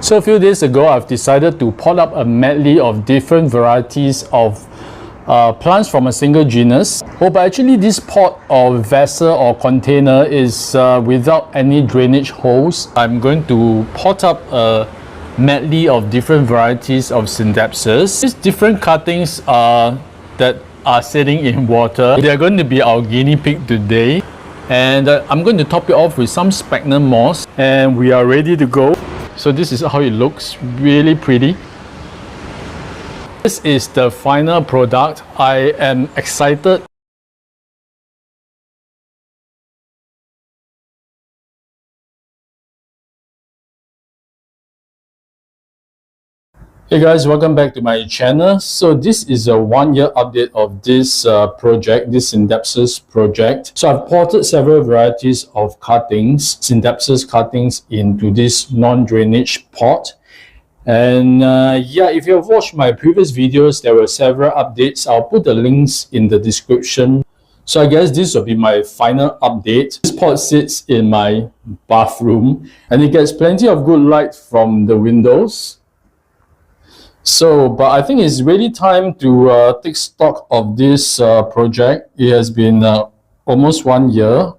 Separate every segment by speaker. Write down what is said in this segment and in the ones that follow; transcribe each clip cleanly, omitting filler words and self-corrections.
Speaker 1: So a few days ago, I've decided to pot up a medley of different varieties of plants from a single genus. Oh, but actually this pot or vessel or container is without any drainage holes. I'm going to pot up a medley of different varieties of Scindapsus. These different cuttings that are sitting in water. They're going to be our guinea pig today. And I'm going to top it off with some sphagnum moss, and we are ready to go. So this is how it looks, really pretty. This is the final product. I am excited. Hey guys, welcome back to my channel. So this is a 1-year update of this project, this Scindapsus project. So I've potted several varieties of cuttings, Scindapsus cuttings, into this non-drainage pot. And yeah, if you have watched my previous videos, there were several updates. I'll put the links in the description. So I guess this will be my final update. This pot sits in my bathroom and it gets plenty of good light from the windows. So, but I think it's really time to take stock of this project. It has been almost 1 year.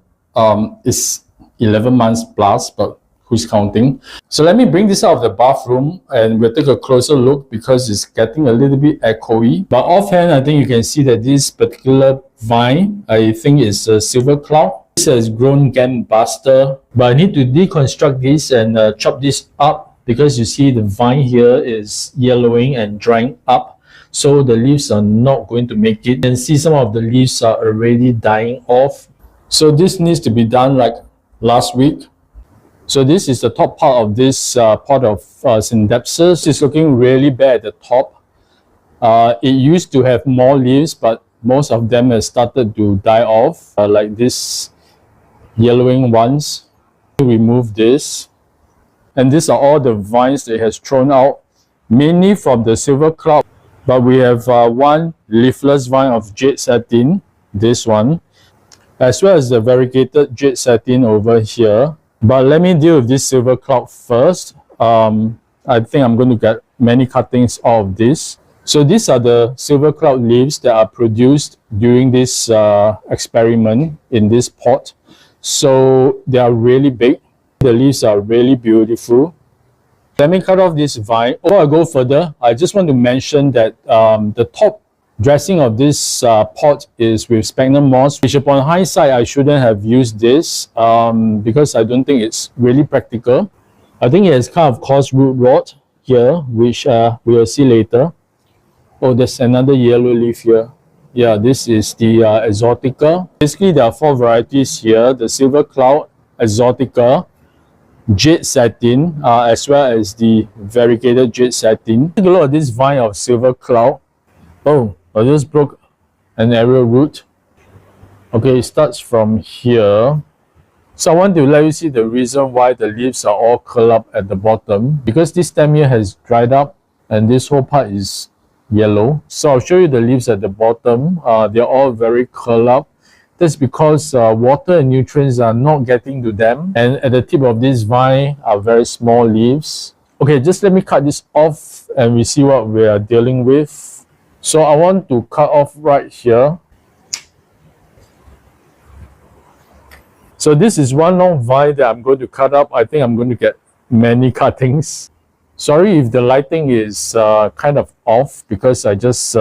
Speaker 1: It's 11 months plus, but who's counting? So let me bring this out of the bathroom and we'll take a closer look because it's getting a little bit echoey. But offhand, I think you can see that this particular vine, I think is a silver cloud. This has grown gangbusters, but I need to deconstruct this and chop this up, because you see the vine here is yellowing and drying up, so the leaves are not going to make it. You can see some of the leaves are already dying off. So this needs to be done like last week. So this is the top part of this pot of Scindapsus. It's looking really bad at the top. It used to have more leaves, but most of them have started to die off, like this yellowing ones. Remove this. And these are all the vines that it has thrown out, mainly from the silver cloud. But we have one leafless vine of jade satin, this one, as well as the variegated jade satin over here. But let me deal with this silver cloud first. I think I'm going to get many cuttings out of this. So these are the silver cloud leaves that are produced during this experiment in this pot. So they are really big. The leaves are really beautiful. Let me cut off this vine. Before I go further, I just want to mention that the top dressing of this pot is with sphagnum moss, which upon hindsight, I shouldn't have used this because I don't think it's really practical. I think it has kind of caused root rot here, which we will see later. Oh, there's another yellow leaf here. Yeah, this is the exotica. Basically, there are 4 varieties here: the silver cloud, exotica, jade satin, as well as the variegated jade satin. Take a look at this vine of silver cloud. Oh, I just broke an aerial root. Okay, it starts from here. So I want to let you see the reason why the leaves are all curled up at the bottom, because this stem here has dried up and this whole part is yellow. So I'll show you the leaves at the bottom. They're all very curled up. That's because water and nutrients are not getting to them. And at the tip of this vine are very small leaves. Okay, just let me cut this off and we see what we are dealing with. So I want to cut off right here. So this is one long vine that I'm going to cut up. I think I'm going to get many cuttings. Sorry if the lighting is kind of off because I just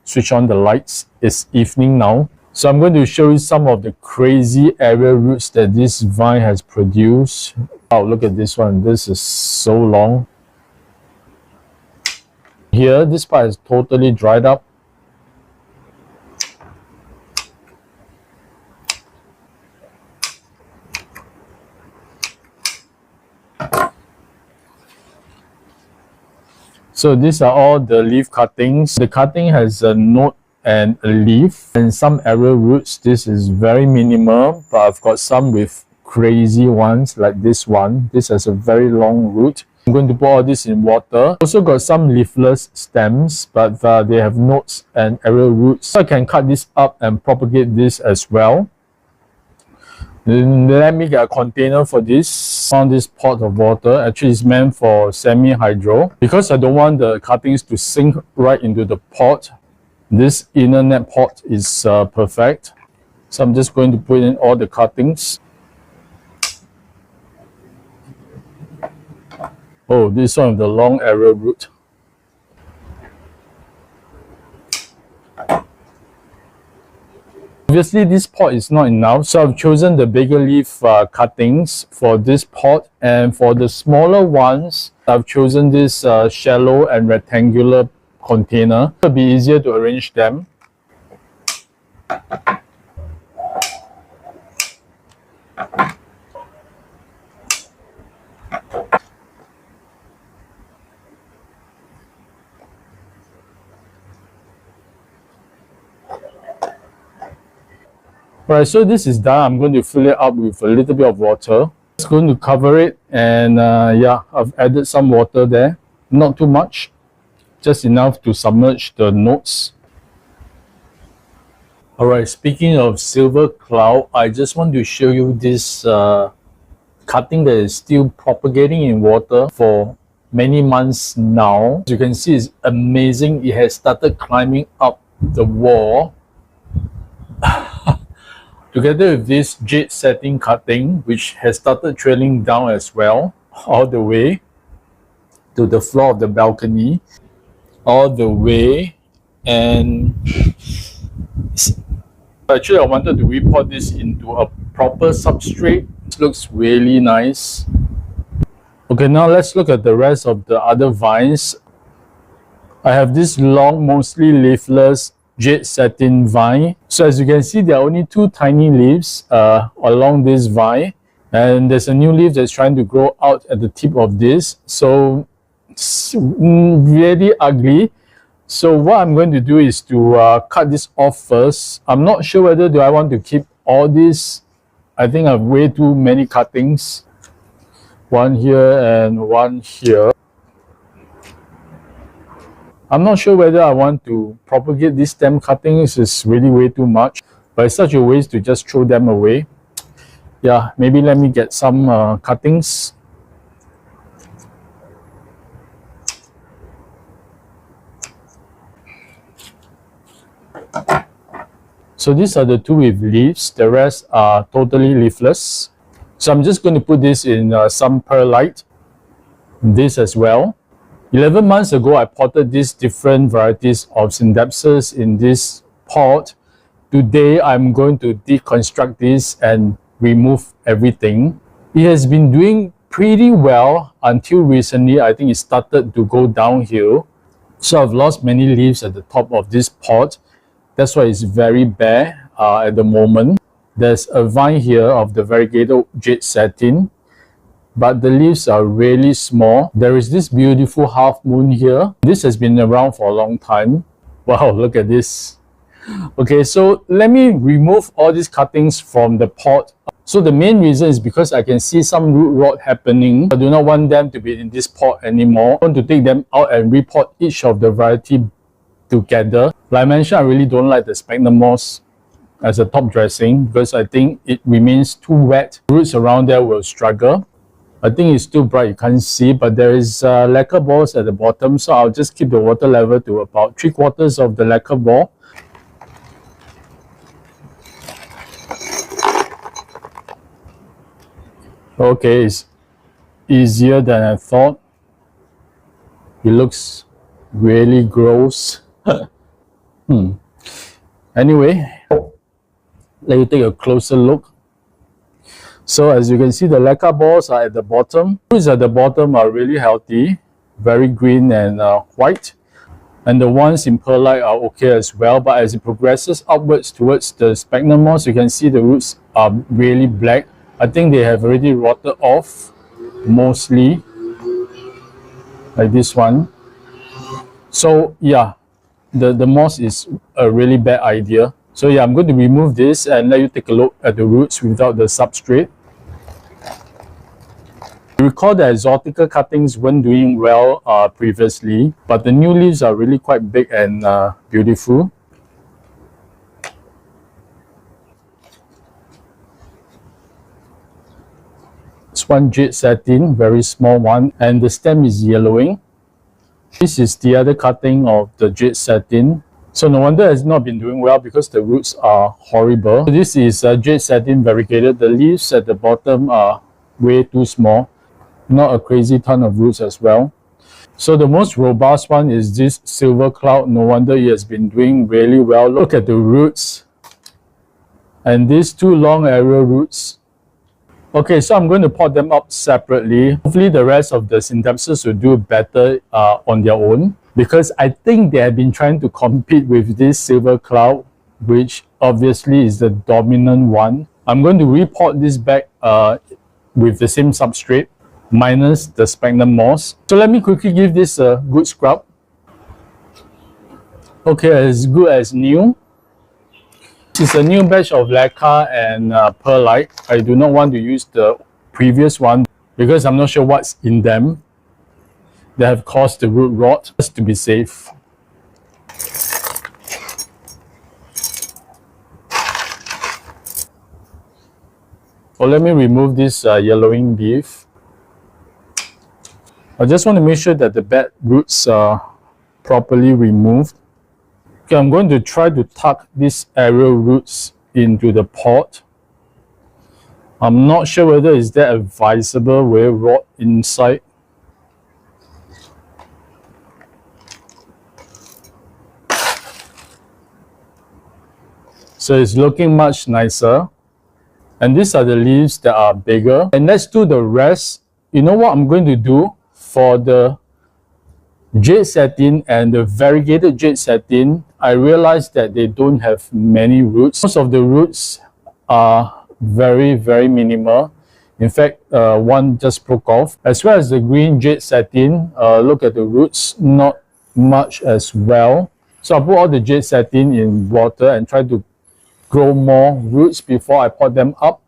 Speaker 1: switched on the lights. It's evening now. So I'm going to show you some of the crazy aerial roots that this vine has produced. Oh, look at this one. This is so long. Here, this part is totally dried up. So these are all the leaf cuttings. The cutting has a node and a leaf and some aerial roots. This is very minimal, but I've got some with crazy ones like this one. This has a very long root. I'm going to put all this in water. Also got some leafless stems, but they have nodes and aerial roots. So I can cut this up and propagate this as well. Let me get a container for this. Found this pot of water. Actually, it's meant for semi-hydro. Because I don't want the cuttings to sink right into the pot, this inner net pot is perfect. So I'm just going to put in all the cuttings. Oh, this one with the long arrowroot. Obviously, this pot is not enough, so I've chosen the bigger leaf cuttings for this pot, and for the smaller ones, I've chosen this shallow and rectangular container. It'll be easier to arrange them. Alright, so this is done. I'm going to fill it up with a little bit of water. Just going to cover it, and yeah, I've added some water there. Not too much, just enough to submerge the notes. Alright, speaking of silver cloud, I just want to show you this cutting that is still propagating in water for many months now. As you can see, it's amazing. It has started climbing up the wall. Together with this jade satin cutting, which has started trailing down as well, all the way to the floor of the balcony, all the way. And actually, I wanted to repot this into a proper substrate. It looks really nice. Okay, now let's look at the rest of the other vines. I have this long, mostly leafless jade satin vine. So as you can see, there are only two tiny leaves along this vine, and there's a new leaf that's trying to grow out at the tip of this. So it's really ugly. So what I'm going to do is to cut this off first. I'm not sure whether do I want to keep all this. I think I have way too many cuttings. One here and one here. I'm not sure whether I want to propagate these stem cuttings. It's really way too much, but it's such a waste to just throw them away. Yeah, maybe let me get some cuttings. So these are the two with leaves. The rest are totally leafless. So I'm just going to put this in some perlite. This as well. 11 months ago, I potted these different varieties of Scindapsus in this pot. Today, I'm going to deconstruct this and remove everything. It has been doing pretty well until recently. I think it started to go downhill. So I've lost many leaves at the top of this pot. That's why it's very bare at the moment. There's a vine here of the variegated jade satin, but the leaves are really small. There is this beautiful half moon here. This has been around for a long time. Wow, look at this. Okay, so let me remove all these cuttings from the pot. So the main reason is because I can see some root rot happening. I do not want them to be in this pot anymore. I want to take them out and repot each of the variety together. Like I mentioned, I really don't like the sphagnum moss as a top dressing because I think it remains too wet. Roots around there will struggle. I think it's too bright, you can't see, but there is lacquer balls at the bottom, so I'll just keep the water level to about 3/4 of the lacquer ball. Okay, it's easier than I thought. It looks really gross. Anyway, let you take a closer look. So as you can see, the lacquer balls are at the bottom. Roots at the bottom are really healthy, very green and white. And the ones in perlite are okay as well. But as it progresses upwards towards the sphagnum moss, you can see the roots are really black. I think they have already rotted off, mostly, like this one. So yeah, the moss is a really bad idea. So yeah, I'm going to remove this and let you take a look at the roots without the substrate. Recall the exotica cuttings weren't doing well previously, but the new leaves are really quite big and beautiful. It's one jade satin, very small one, and the stem is yellowing. This is the other cutting of the jade satin. So no wonder it's not been doing well because the roots are horrible. So this is jade satin variegated. The leaves at the bottom are way too small. Not a crazy ton of roots as well. So the most robust one is this silver cloud. No wonder it has been doing really well. Look at the roots. And these two long arrow roots. Okay, so I'm going to pot them up separately. Hopefully the rest of the Scindapsus will do better on their own, because I think they have been trying to compete with this silver cloud, which obviously is the dominant one. I'm going to repot this back with the same substrate, minus the sphagnum moss. So let me quickly give this a good scrub. Okay, as good as new. This is a new batch of lacquer and perlite. I do not want to use the previous one because I'm not sure what's in them that have caused the root rot, just to be safe. So let me remove this yellowing leaf. I just want to make sure that the bad roots are properly removed. Okay, I'm going to try to tuck these arrow roots into the pot. I'm not sure whether is that advisable, will it rot inside. So it's looking much nicer. And these are the leaves that are bigger. And let's do the rest. You know what I'm going to do for the jade satin and the variegated jade satin? I realized that they don't have many roots. Most of the roots are very, very minimal. In fact, one just broke off. As well as the green jade satin, look at the roots, not much as well. So I put all the jade satin in water and try to grow more roots before I pot them up.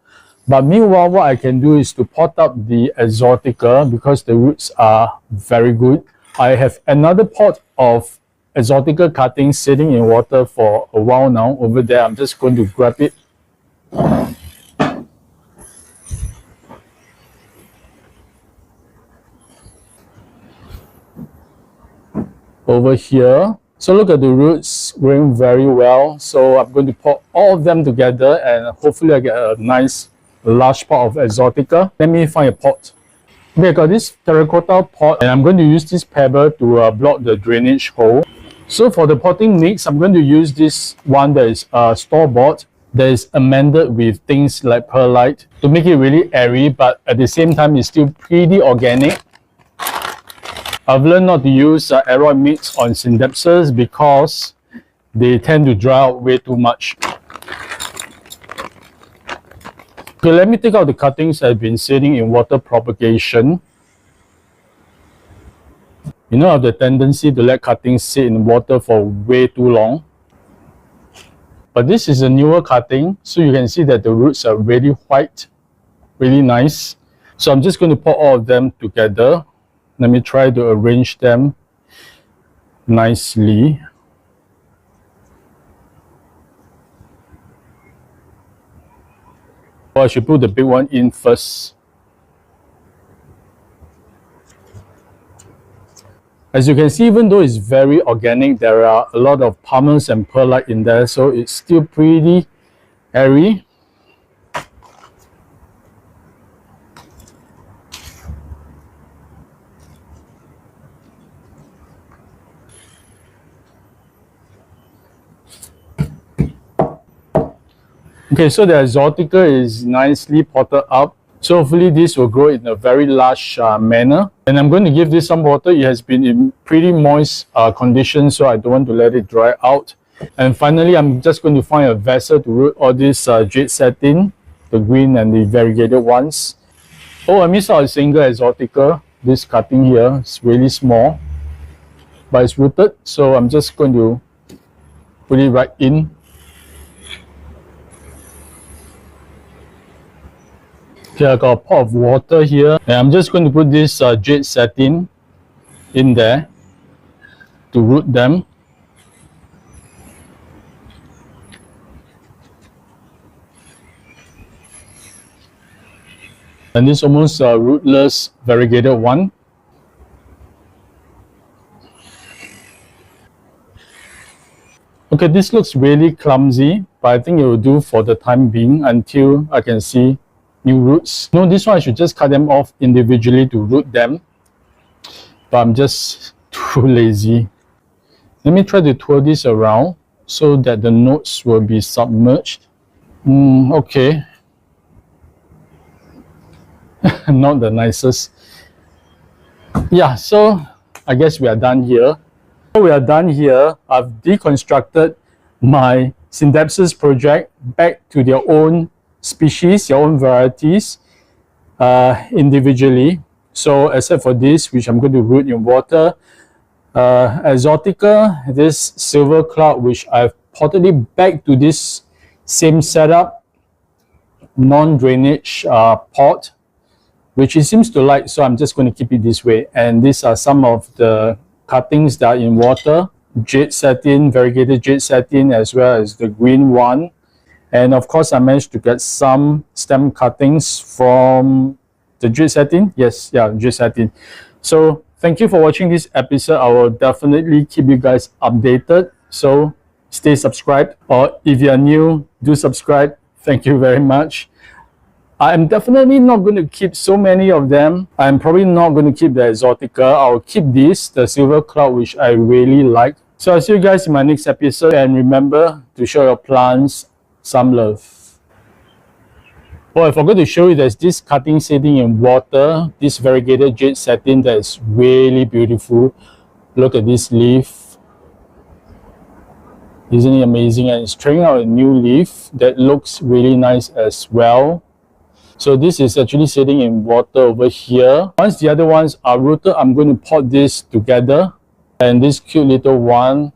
Speaker 1: But meanwhile, what I can do is to pot up the exotica because the roots are very good. I have another pot of exotica cuttings sitting in water for a while now over there. I'm just going to grab it. Over here. So look at the roots growing very well. So I'm going to pot all of them together and hopefully I get a nice large pot of exotica. Let me find a pot. Okay, I got this terracotta pot and I'm going to use this pebble to block the drainage hole. So for the potting mix, I'm going to use this one that is store-bought, that is amended with things like perlite to make it really airy, but at the same time it's still pretty organic. I've learned not to use aeroid mix on Scindapsus because they tend to dry out way too much. Okay, let me take out the cuttings that have been sitting in water propagation. You know, I have the tendency to let cuttings sit in water for way too long. But this is a newer cutting, so you can see that the roots are really white, really nice. So I'm just going to put all of them together. Let me try to arrange them nicely. I should put the big one in first. As you can see, even though it's very organic, there are a lot of pumice and perlite in there, so it's still pretty airy. Okay, so the exotica is nicely potted up. So hopefully this will grow in a very large manner. And I'm going to give this some water. It has been in pretty moist condition, so I don't want to let it dry out. And finally, I'm just going to find a vessel to root all this jade satin, the green and the variegated ones. Oh, I missed out a single exotica. This cutting here is really small, but it's rooted. So I'm just going to put it right in. Okay, I got a pot of water here, and I'm just going to put this jade satin in there to root them. And this almost rootless variegated one. Okay, this looks really clumsy, but I think it will do for the time being until I can see new roots. No, this one I should just cut them off individually to root them, but I'm just too lazy. Let me try to twirl this around so that the nodes will be submerged. Okay. Not the nicest. Yeah, so I guess we are done here. We are done here. I've deconstructed my Scindapsus project back to their own species, their own varieties, individually. So except for this, which I'm going to root in water, Exotica, this silver cloud, which I've potted it back to this same setup, non-drainage pot, which it seems to like, so I'm just going to keep it this way. And these are some of the cuttings that are in water, jade satin, variegated jade satin, as well as the green one. And of course, I managed to get some stem cuttings from the jade satin. Yes, yeah, jade satin. So thank you for watching this episode. I will definitely keep you guys updated. So stay subscribed, or if you are new, do subscribe. Thank you very much. I'm definitely not going to keep so many of them. I'm probably not going to keep the Exotica. I'll keep this, the silver cloud, which I really like. So I'll see you guys in my next episode. And remember to show your plants some love. Oh, I forgot to show you, there's this cutting sitting in water. This variegated jade satin that is really beautiful. Look at this leaf. Isn't it amazing? And it's throwing out a new leaf that looks really nice as well. So this is actually sitting in water over here. Once the other ones are rooted, I'm going to pot this together. And this cute little one